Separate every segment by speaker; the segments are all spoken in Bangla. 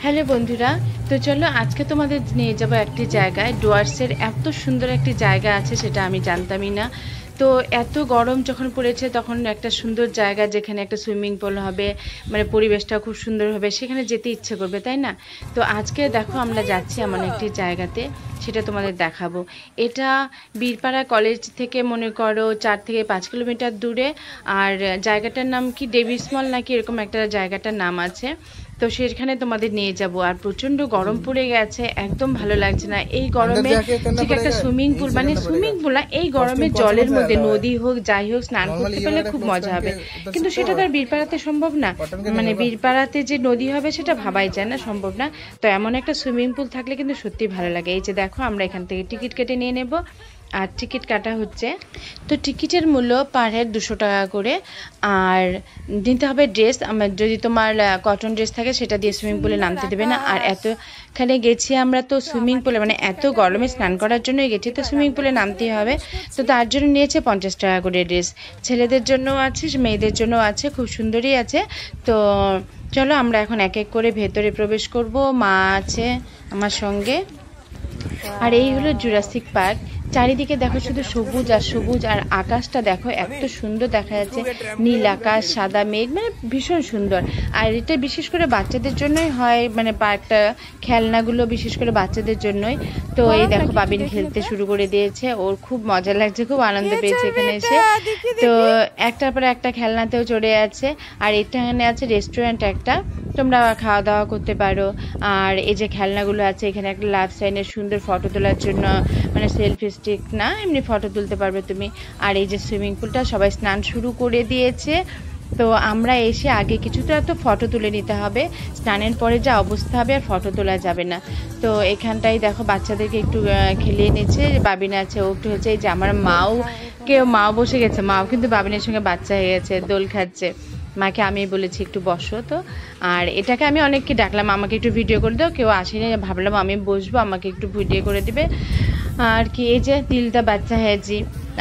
Speaker 1: হ্যালো বন্ধুরা, তো চলো আজকে তোমাদের নিয়ে যাবো একটি জায়গায়। ডুয়ার্সের এত সুন্দর একটি জায়গা আছে, সেটা আমি জানতামই না। তো এত গরম যখন পড়েছে তখন একটা সুন্দর জায়গা যেখানে একটা সুইমিং পুল হবে, মানে পরিবেশটা খুব সুন্দর হবে, সেখানে যেতে ইচ্ছে করবে, তাই না? তো আজকে দেখো আমরা যাচ্ছি এমন একটি জায়গাতে, সেটা তোমাদের দেখাবো। এটা বীরপাড়া কলেজ থেকে মনে করো 4 থেকে 5 কিলোমিটার দূরে। আর জায়গাটার নাম কি ডেভিস মল নাকি এরকম একটা জায়গাটার নাম আছে। তো সেখানে তোমাদের নিয়ে যাব। আর প্রচন্ড গরম পড়ে গেছে, একদম ভালো লাগছে না এই গরমে। ঠিক একটা সুইমিং পুল, মানে সুইমিং পুল না, এই গরমে জলের মধ্যে নদী হোক যাই হোক স্নান করতে পারলে খুব মজা হবে। কিন্তু সেটা তো আর বীরপাড়াতে সম্ভব না, মানে বীরপাড়াতে যে নদী হবে সেটা ভাবাই যায় না, সম্ভব না। তো এমন একটা সুইমিং পুল থাকলে কিন্তু সত্যি ভালো লাগে। এই যে দেখো আমরা এখান থেকে টিকিট কেটে নিয়ে নেব। আর টিকিট কাটা হচ্ছে, তো টিকিটের মূল্য পার হেড 200 টাকা করে। আর নিতে হবে ড্রেস, যদি তোমার কটন ড্রেস থাকে সেটা দিয়ে সুইমিং পুলে নামতে দেবে না। আর এতখানে গেছি আমরা, তো সুইমিং পুলে মানে এত গরমে স্নান করার জন্যই গেছি, তো সুইমিং পুলে নামতেই হবে। তো তার জন্য নিয়েছে 50 টাকা করে ড্রেস। ছেলেদের জন্যও আছে, মেয়েদের জন্যও আছে, খুব সুন্দরই আছে। তো চলো আমরা এখন এক এক করে ভেতরে প্রবেশ করব। মা আছে আমার সঙ্গে। আর এই হলো জুরাসিক পার্ক। চারিদিকে দেখো শুধু সবুজ আর সবুজ, আর আকাশটা দেখো এত সুন্দর দেখা যাচ্ছে, নীল আকাশ সাদা মেঘ, মানে ভীষণ সুন্দর। আর এটা বিশেষ করে বাচ্চাদের জন্যই হয়, মানে পার্কটা খেলনাগুলো বিশেষ করে বাচ্চাদের জন্যই। তো এই দেখো বাবিন খেলতে শুরু করে দিয়েছে, ওর খুব মজা লাগছে, খুব আনন্দ পেয়েছে এখানে এসে। তো একটার পর একটা খেলনাতেও চড়ে আছে। আর এখানে আছে রেস্টুরেন্ট একটা, তোমরা খাওয়া দাওয়া করতে পারো। আর এই যে খেলনাগুলো আছে, এখানে একটা লাভ সাইনের সুন্দর ফটো তোলার জন্য, মানে সেলফি স্টিক না, এমনি ফটো তুলতে পারবে তুমি। আর এই যে সুইমিং পুলটা সবাই স্নান শুরু করে দিয়েছে। তো আমরা এসে আগে কিছুটা তো ফটো তুলে নিতে হবে, স্নানের পরে যা অবস্থা হবে আর ফটো তোলা যাবে না। তো এখানটাই দেখো বাচ্চাদেরকে একটু খেলিয়ে নিচ্ছে, বাবিন আছে ও একটু হচ্ছে। এই যে আমার মাও বসে গেছে, মাও কিন্তু বাবিনের সঙ্গে বাচ্চা হয়ে গেছে, দোল খাচ্ছে। মাকে আমি বলেছি একটু বসো তো। আর এটাকে আমি অনেককে ডাকলাম আমাকে একটু ভিডিও করে দাও, কেউ আসেনি, ভাবলাম আমি বসবো, আমাকে একটু ভিডিও করে দিবে। আর কি এই যে দিলটা বাচ্চা হয়েছি,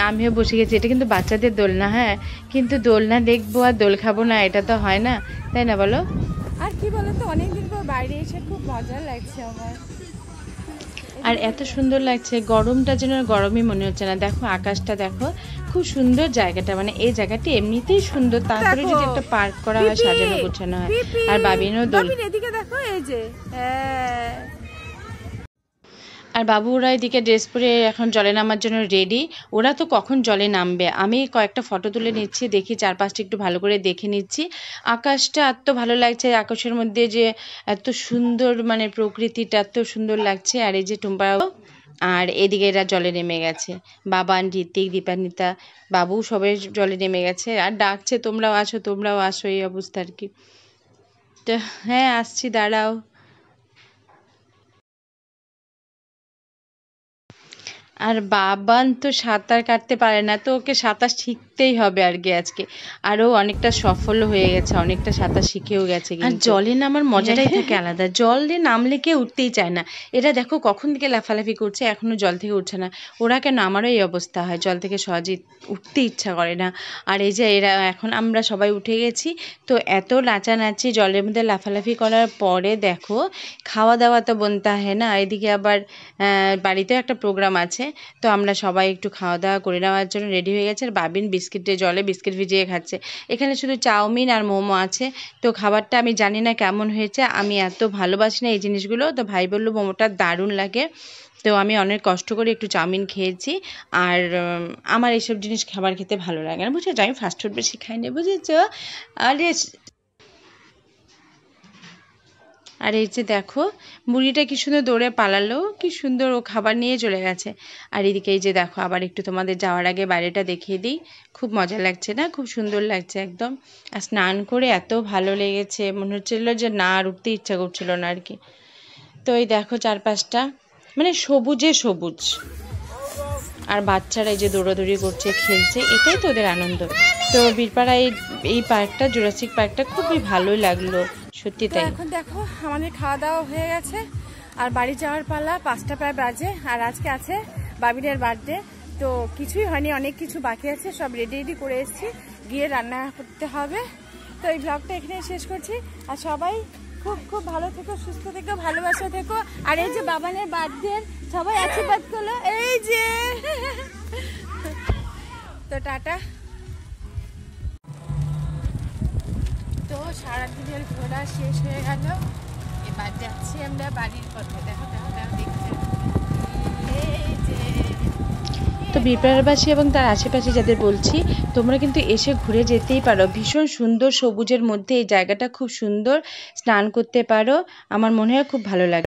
Speaker 1: আমিও বসে গেছি। এটা কিন্তু বাচ্চাদের দোলনা, হ্যাঁ, কিন্তু দোলনা দেখবো আর দোল খাবো না, এটা তো হয় না, তাই না বলো?
Speaker 2: আর কি বলো তো, অনেকদিন পর বাইরে এসে খুব মজা লাগছে আমার।
Speaker 1: আর এত সুন্দর লাগছে, গরমটা যেন গরমই মনে হচ্ছে না। দেখো আকাশটা দেখো, খুব সুন্দর জায়গাটা, মানে এই জায়গাটি এমনিতেই সুন্দর, তারপরে যদি একটা পার্ক করা হয়, সাজানো গোছানো হয়। আর বাবিনও দোল,
Speaker 2: এদিকে দেখো, এই যে
Speaker 1: আর বাবু ওরা এদিকে ড্রেস পরে এখন জলে নামার জন্য রেডি। ওরা তো কখন জলে নামবে, আমি কয়েকটা ফটো তুলে নিচ্ছি, দেখি চারপাশটা একটু ভালো করে দেখে নিচ্ছি। আকাশটা এত ভালো লাগছে, আকাশের মধ্যে যে এত সুন্দর, মানে প্রকৃতিটা এত সুন্দর লাগছে। আর এই যে টুম্পা, আর এদিকে এরা জলে নেমে গেছে, বাবান, ঋতিক, দীপান্বিতা, বাবু সবাই জলে নেমে গেছে আর ডাকছে তোমরাও আসো তোমরাও আসো, এই অবস্থা আর কি। তো হ্যাঁ আসছি, দাঁড়াও। আর বাবান তো সাঁতার কাটতে পারে না, তো ওকে সাঁতার শিখতেই হবে আর কি আজকে। আরও অনেকটা সফল হয়ে গেছে, অনেকটা সাঁতার শিখেও গেছে। আর জলে নামার মজাটাই থাকে আলাদা, জলে নামলে কেউ উঠতেই চায় না। এরা দেখো কখন থেকে লাফালাফি করছে, এখনো জল থেকে উঠছে না। ওরা কেন, আমারও এই অবস্থা হয়, জল থেকে সহজে উঠতে ইচ্ছা করে না। আর এই যে এরা, এখন আমরা সবাই উঠে গেছি, তো এত নাচানাচি জলের মধ্যে লাফালাফি করার পরে দেখো খাওয়া দাওয়া তো বনতা হয় না, এদিকে আবার বাড়িতেও একটা প্রোগ্রাম আছে। তো আমরা সবাই একটু খাওয়া দাওয়া করে নেওয়ার জন্য রেডি হয়ে গেছে। আর বাবিন জলে বিস্কিট ভিজিয়ে খাচ্ছে। এখানে শুধু চাউমিন আর মোমো আছে। তো খাবারটা আমি জানি না কেমন হয়েছে, আমি এত ভালোবাসি না এই জিনিসগুলো, তো ভাই বললো মোমোটা দারুণ লাগে। তো আমি অনেক কষ্ট করে একটু চাউমিন খেয়েছি। আর আমার এইসব জিনিস খাবার খেতে ভালো লাগে না, বুঝেছো, আমি ফাস্টফুড বেশি খাই না, বুঝেছো। আর এই যে দেখো মুড়িটা কি সুন্দর দৌড়ে পালালো, কি সুন্দর ও খাবার নিয়ে চলে গেছে। আর এদিকে এই যে দেখো, আবার একটু তোমাদের যাওয়ার আগে বাইরেটা দেখিয়ে দিই, খুব মজা লাগছে না, খুব সুন্দর লাগছে একদম। আর স্নান করে এত ভালো লেগেছে, মনে হচ্ছিল যে না আর উঠতে ইচ্ছা করছিল না আর কি। তো এই দেখো চারপাশটা, মানে সবুজে সবুজ। আর বাচ্চারা এই যে দৌড়াদৌড়ি করছে, খেলছে, এটাই তো ওদের আনন্দ। তো বীরপাড়ায় এই পার্কটা, জুরাসিক পার্কটা খুবই ভালোই লাগলো, সত্যি তাই।
Speaker 2: এখন দেখো আমাদের খাওয়া দাওয়া হয়ে গেছে, আর বাড়ি যাওয়ার পালা, 5টা প্রায় বাজে। আর আজকে আছে বাবিনের বার্থডে, তো কিছুই হয়নি, অনেক কিছু বাকি আছে, সব রেডি করে এসেছি, গিয়ে রান্না করতে হবে। তো এই ব্লগটা এখানে শেষ করছি। আর সবাই খুব খুব ভালো থেকো, সুস্থ থেকো, ভালোবাসা থেকো। আর এই যে বাবানের বার্থডে সবাই আশীর্বাদ করলো, এই যে তো টাটা। তো সারাদিনের ঘোরা শেষ হয়ে গেল, এবার যাচ্ছি আমরা বাড়ির পথে। দেখো দেখো দেখো দেখতে, এই যে
Speaker 1: তো বিপ্রারবাসী এবং তার আশেপাশে যাদের বলছি, তোমরা কিন্তু এসে ঘুরে যেতেই পারো। ভীষণ সুন্দর সবুজের মধ্যে এই জায়গাটা খুব সুন্দর, স্নান করতে পারো। আমার মনে হয় খুব ভালো লাগে।